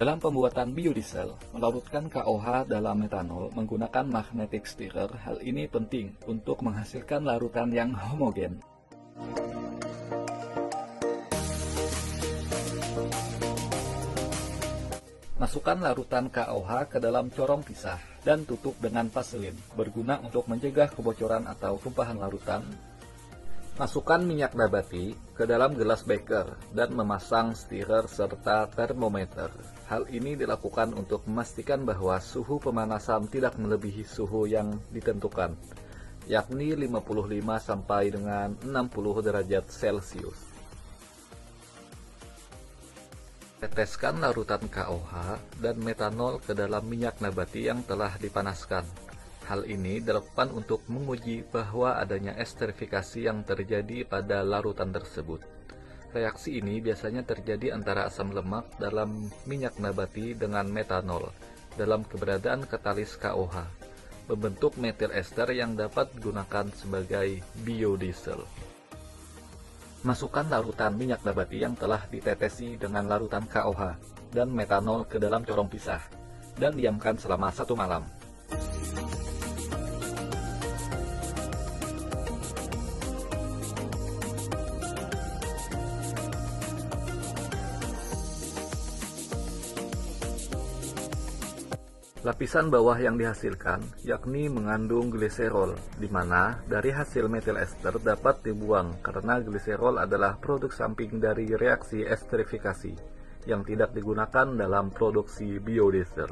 Dalam pembuatan biodiesel, melarutkan KOH dalam metanol menggunakan magnetic stirrer. Hal ini penting untuk menghasilkan larutan yang homogen. Masukkan larutan KOH ke dalam corong pisah dan tutup dengan vaselin, berguna untuk mencegah kebocoran atau tumpahan larutan. Masukkan minyak nabati ke dalam gelas beker dan memasang stirrer serta termometer. Hal ini dilakukan untuk memastikan bahwa suhu pemanasan tidak melebihi suhu yang ditentukan, yakni 55 sampai dengan 60 derajat Celcius. Teteskan larutan KOH dan metanol ke dalam minyak nabati yang telah dipanaskan. Hal ini dilakukan untuk menguji bahwa adanya esterifikasi yang terjadi pada larutan tersebut. Reaksi ini biasanya terjadi antara asam lemak dalam minyak nabati dengan metanol dalam keberadaan katalis KOH, membentuk metil ester yang dapat digunakan sebagai biodiesel. Masukkan larutan minyak nabati yang telah ditetesi dengan larutan KOH dan metanol ke dalam corong pisah dan diamkan selama 1 malam. Lapisan bawah yang dihasilkan yakni mengandung gliserol, di mana dari hasil metil ester dapat dibuang karena gliserol adalah produk samping dari reaksi esterifikasi yang tidak digunakan dalam produksi biodiesel.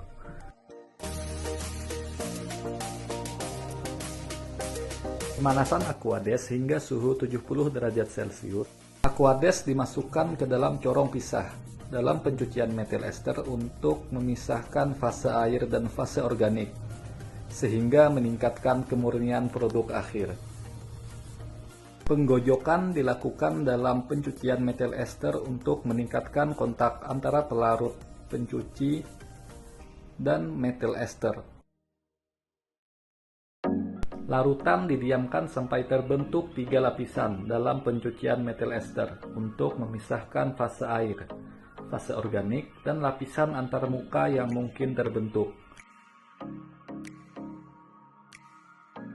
Pemanasan Aquades hingga suhu 70 derajat Celcius. Aquades dimasukkan ke dalam corong pisah dalam pencucian metil ester untuk memisahkan fase air dan fase organik, sehingga meningkatkan kemurnian produk akhir. Penggojokan dilakukan dalam pencucian metil ester untuk meningkatkan kontak antara pelarut pencuci dan metil ester. Larutan didiamkan sampai terbentuk 3 lapisan dalam pencucian metil ester untuk memisahkan fase air, fase organik, dan lapisan antarmuka yang mungkin terbentuk.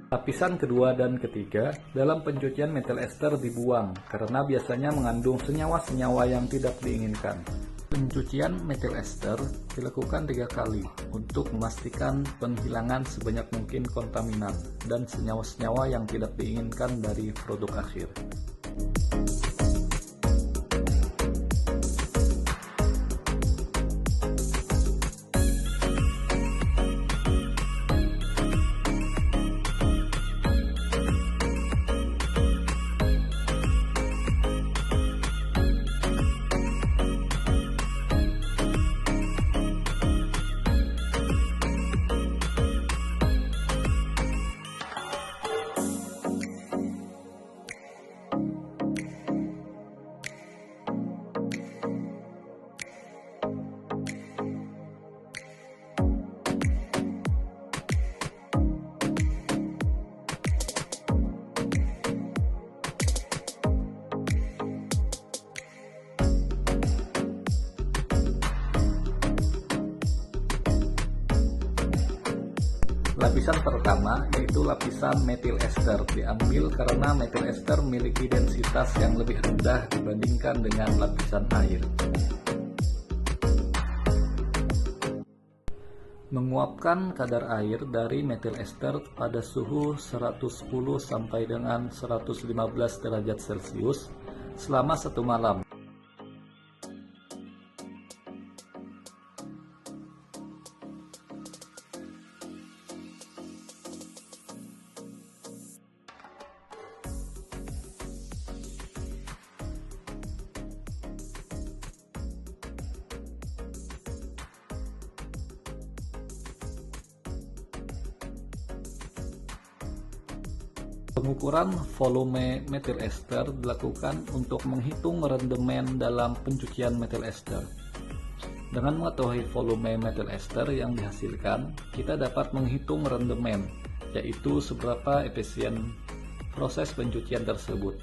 Lapisan kedua dan ketiga dalam pencucian metil ester dibuang karena biasanya mengandung senyawa-senyawa yang tidak diinginkan. Pencucian metil ester dilakukan 3 kali untuk memastikan penghilangan sebanyak mungkin kontaminan dan senyawa-senyawa yang tidak diinginkan dari produk akhir. Lapisan pertama yaitu lapisan metil ester diambil karena metil ester memiliki densitas yang lebih rendah dibandingkan dengan lapisan air. Menguapkan kadar air dari metil ester pada suhu 110 sampai dengan 115 derajat Celcius selama 1 malam. Pengukuran volume metil ester dilakukan untuk menghitung rendemen dalam pencucian metil ester. Dengan mengetahui volume metil ester yang dihasilkan, kita dapat menghitung rendemen, yaitu seberapa efisien proses pencucian tersebut.